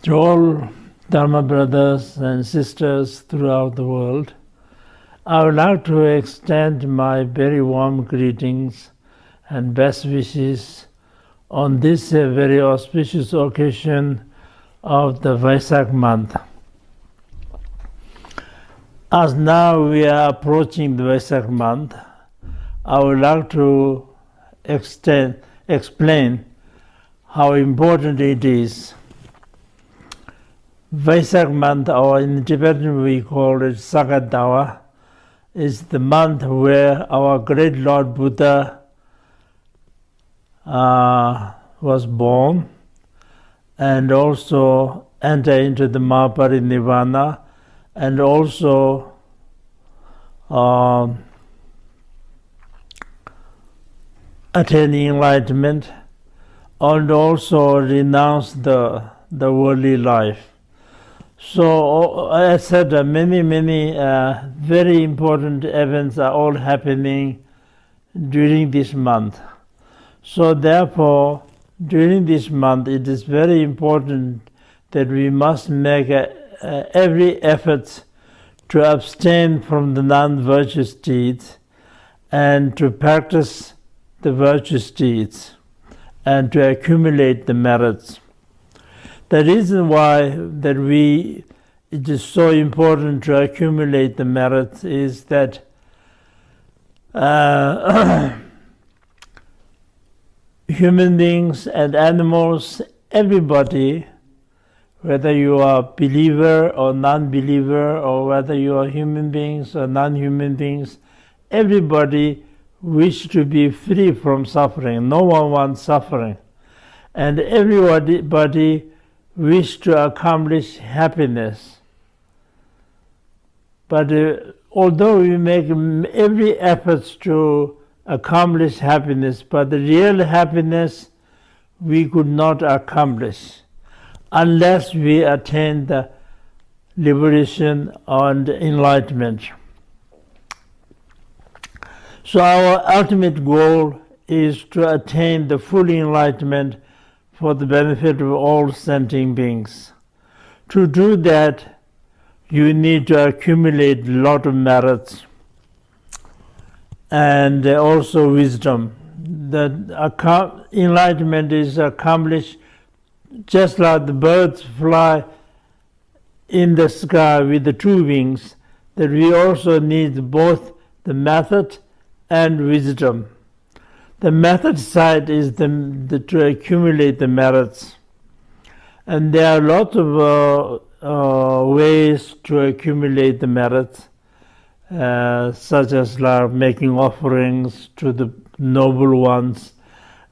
To all Dharma brothers and sisters throughout the world, I would like to extend my very warm greetings and best wishes on this very auspicious occasion of the Vaisak month. As now we are approaching the Vaisak month, I would like to explain how important it is. Vaisak month, or in Tibetan we call it SAGA DAWA, is the month where our great Lord Buddha was born and also entered into the Mahaparinirvana and also attained enlightenment and also renounced the worldly life. So I said many very important events are all happening during this month. So therefore, during this month, it is very important that we must make every effort to abstain from the non-virtuous deeds and to practice the virtuous deeds and to accumulate the merits. The reason why it is so important to accumulate the merits is that human beings and animals, everybody, whether you are believer or non-believer, or whether you are human beings or non-human beings, everybody wish to be free from suffering. No one wants suffering. And everybody wish to accomplish happiness. But although we make every effort to accomplish happiness, but the real happiness we could not accomplish unless we attain the liberation and enlightenment. So our ultimate goal is to attain the full enlightenment for the benefit of all sentient beings. To do that, you need to accumulate a lot of merits and also wisdom. The enlightenment is accomplished just like the birds fly in the sky with the two wings, that we also need both the method and wisdom. The method side is to accumulate the merits. And there are lots of ways to accumulate the merits, such as like making offerings to the noble ones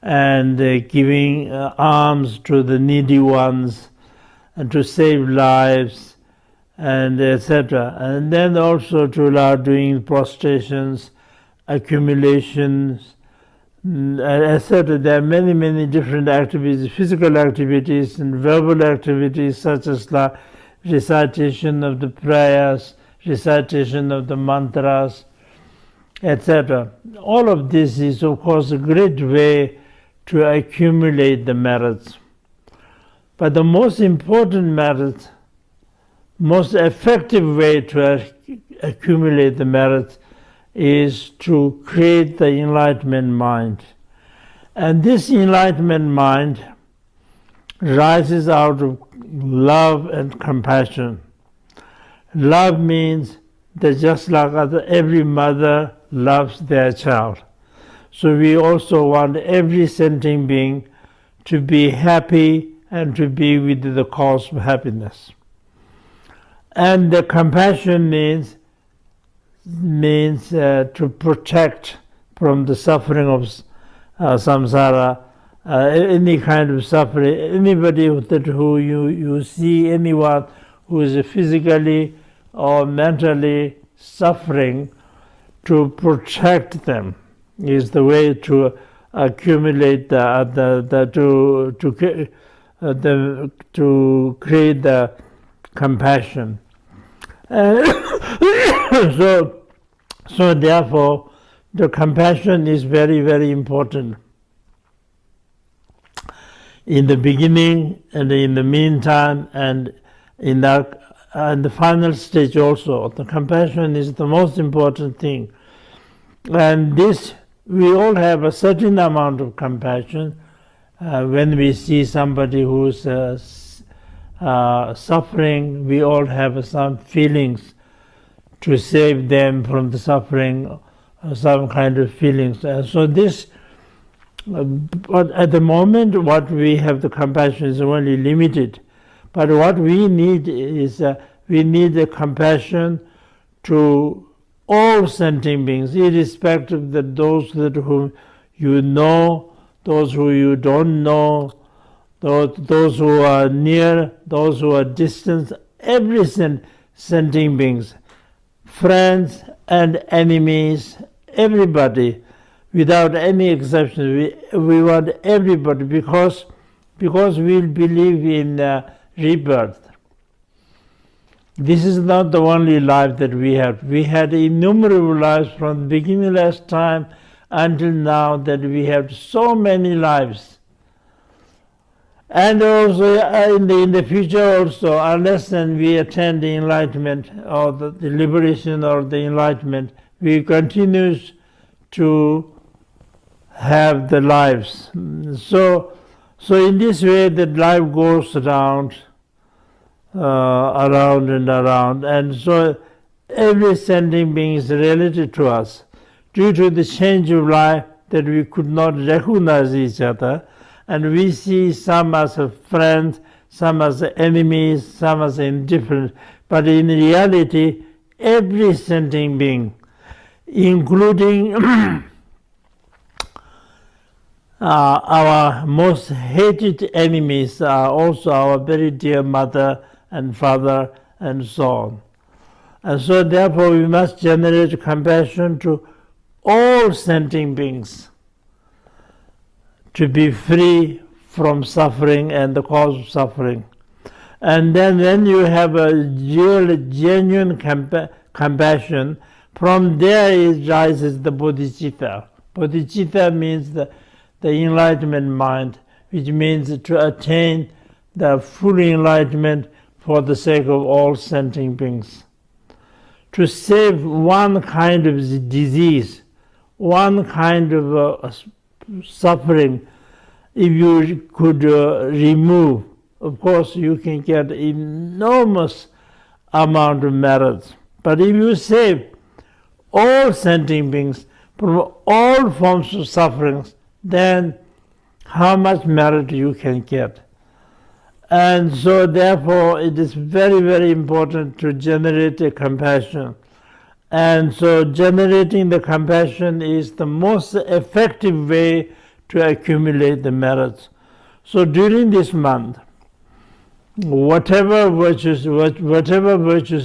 and giving alms to the needy ones and to save lives and etc. And then also to allow doing prostrations, accumulations, etc. There are many different activities, physical activities and verbal activities, such as the recitation of the prayers, recitation of the mantras, etc. All of this is, of course, a great way to accumulate the merits. But the most important merit, most effective way to accumulate the merits is to create the enlightenment mind. And this enlightenment mind rises out of love and compassion. Love means that just like every mother loves their child, so we also want every sentient being to be happy and to be with the cause of happiness. And the compassion means to protect from the suffering of samsara, any kind of suffering. Anybody who you see anyone who is physically or mentally suffering, to protect them is the way to accumulate to create the compassion. So therefore, the compassion is very important. in the beginning and in the meantime and in the final stage also. The compassion is the most important thing. And this, we all have a certain amount of compassion when we see somebody who's suffering. We all have some feelings to save them from the suffering, some kind of feelings. So this, but at the moment what we have the compassion is only limited. But what we need is we need the compassion to all sentient beings, irrespective of those whom you know, those who you don't know, those who are near, those who are distant, every sentient beings, friends and enemies, everybody, without any exception. We want everybody because we believe in rebirth. This is not the only life that we have. We had innumerable lives from the beginning last time until now, that we have so many lives. And also in the future also, unless we attain the enlightenment or the liberation or the enlightenment, we continue to have the lives. So in this way, the life goes around and around, and so every sentient being is related to us. Due to the change of life, that we could not recognize each other, and we see some as friends, some as enemies, some as indifferent. But in reality, every sentient being, including our most hated enemies, are also our very dear mother and father and so on. And so therefore we must generate compassion to all sentient beings to be free from suffering and the cause of suffering. And then when you have a real, genuine compassion, from there it rises the bodhicitta. Bodhicitta means the enlightenment mind, which means to attain the full enlightenment for the sake of all sentient beings. To save one kind of disease, one kind of suffering, if you could remove, of course you can get enormous amount of merits. But if you save all sentient beings from all forms of sufferings, then how much merit you can get. And so therefore it is very, very important to generate a compassion. And so generating the compassion is the most effective way to accumulate the merits. So during this month, whatever virtues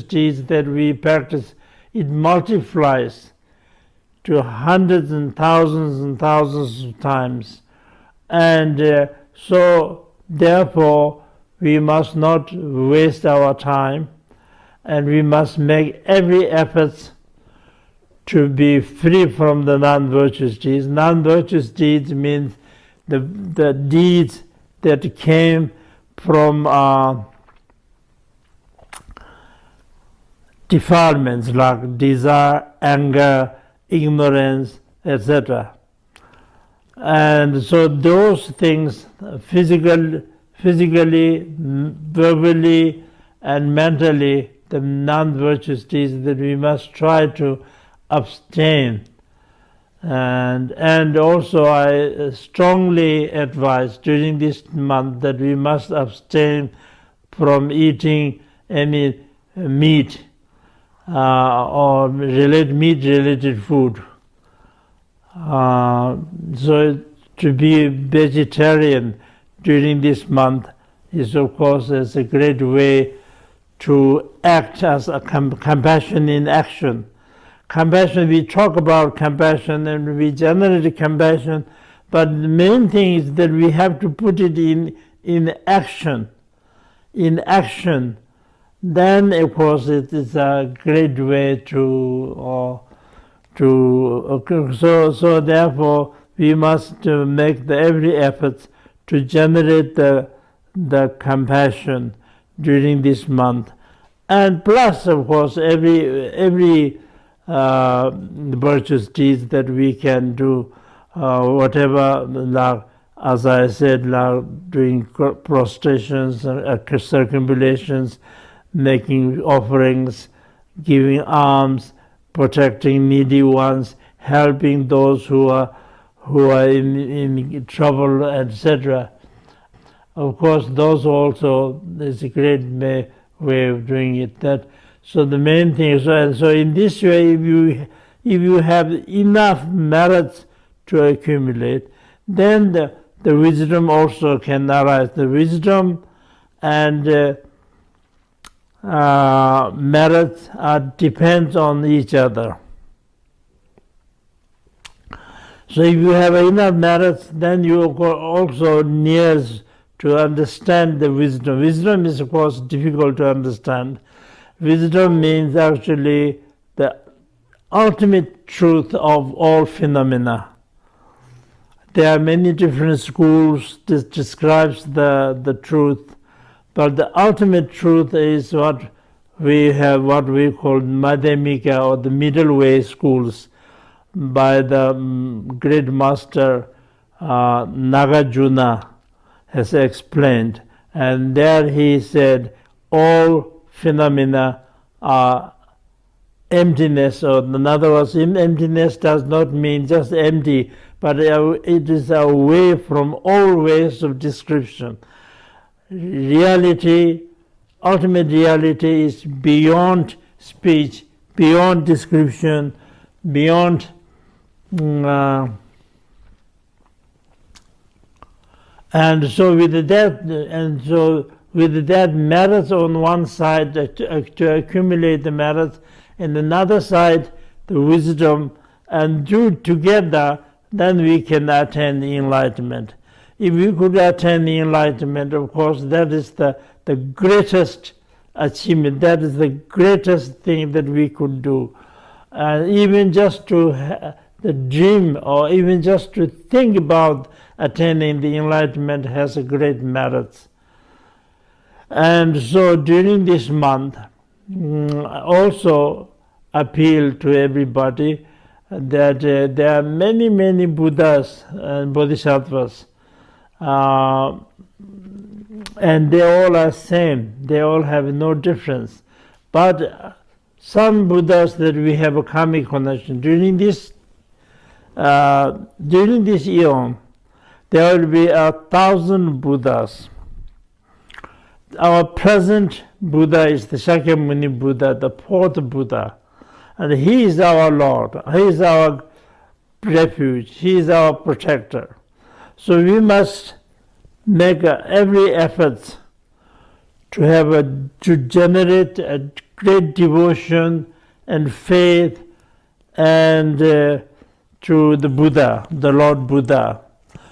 deeds that we practice, it multiplies to hundreds and thousands of times. And so therefore we must not waste our time, and we must make every effort to be free from the non-virtuous deeds. Non-virtuous deeds means the deeds that came from defilements like desire, anger, ignorance, etc. And so those things, physically, verbally, and mentally, the non-virtuous deeds that we must try to abstain. And also I strongly advise during this month that we must abstain from eating any meat or meat-related food. So to be vegetarian during this month is, of course, is a great way to act as a compassion in action. Compassion, we talk about compassion and we generate compassion, but the main thing is that we have to put it in action. In action, then of course it is a great way so therefore we must make every effort to generate the compassion during this month. And plus, of course, every virtuous deeds that we can do, whatever, like, as I said, like doing prostrations, circumambulations, making offerings, giving alms, protecting needy ones, helping those who are in trouble, etc. Of course, those also is a great way of doing it. So the main thing is, and so in this way, if you have enough merits to accumulate, then the wisdom also can arise. The wisdom and merits depends on each other. So if you have enough merits, then you also near to understand the wisdom. Wisdom is, of course, difficult to understand. Wisdom means actually the ultimate truth of all phenomena. There are many different schools that describes the truth, but the ultimate truth is what we call Madhyamika, or the middle way schools, by the great master Nagarjuna has explained. And there he said all phenomena are emptiness, or in other words, emptiness does not mean just empty, but it is away from all ways of description. Reality, ultimate reality, is beyond speech, beyond description, beyond and so with that merits on one side, to accumulate the merits, and another side the wisdom, and do together, then we can attain enlightenment. If we could attain enlightenment, of course, that is the greatest achievement. That is the greatest thing that we could do. Even just to the dream, or even just to think about attaining the enlightenment, has a great merit. And so during this month, also appeal to everybody that there are many Buddhas and Bodhisattvas, and they all are same. They all have no difference. But some Buddhas that we have a karmic connection during this eon, there will be 1,000 Buddhas. Our present Buddha is the Shakyamuni Buddha, the fourth Buddha, and he is our Lord. He is our refuge. He is our protector. So we must make every effort to generate a great devotion and faith and to the Buddha, the Lord Buddha.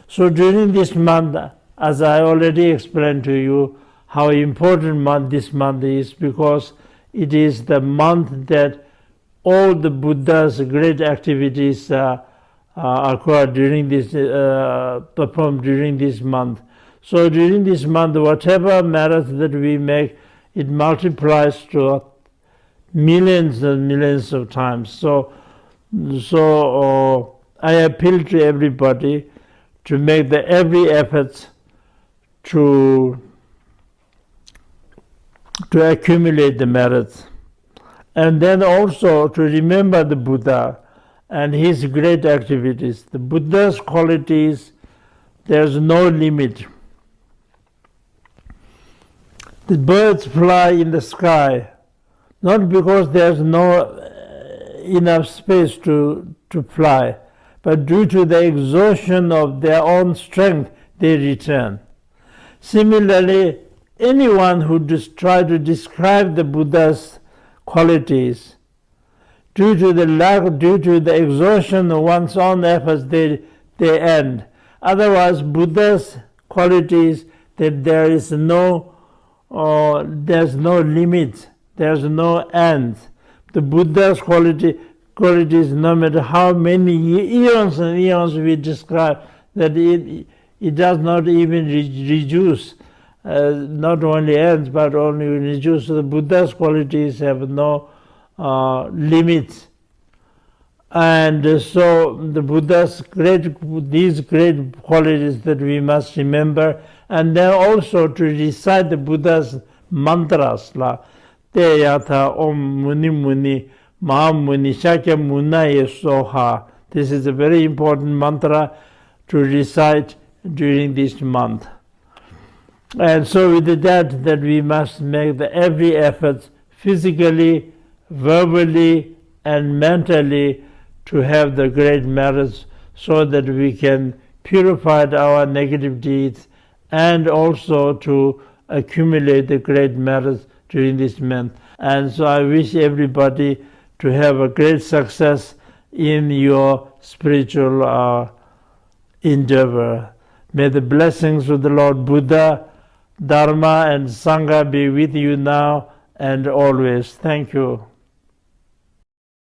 So during this month, as I already explained to you, how important this month is, because it is the month that all the Buddha's great activities occur during this, performed during this month. So during this month, whatever merits that we make, it multiplies to millions and millions of times. So I appeal to everybody to make every effort to accumulate the merits, and then also to remember the Buddha and his great activities. The Buddha's qualities, there's no limit. The birds fly in the sky, not because there's no enough space to fly, but due to the exhaustion of their own strength, they return. Similarly, anyone who try to describe the Buddha's qualities, due to the exhaustion of one's own efforts, they end. Otherwise, Buddha's qualities, that there's no limit, there's no end. The Buddha's qualities, no matter how many eons and eons we describe, that it does not even reduce, not only ends, but only reduce. So the Buddha's qualities have no limits. And so the Buddha's these great qualities that we must remember, and then also to recite the Buddha's mantras like Te Yatha Om Muni Muni Maha Muni Sakya Munaye Soha. This is a very important mantra to recite during this month. And so with that we must make every effort physically, verbally, and mentally to have the great merits so that we can purify our negative deeds and also to accumulate the great merits during this month. And so I wish everybody to have a great success in your spiritual endeavor. May the blessings of the Lord Buddha, Dharma, and Sangha be with you now and always. Thank you.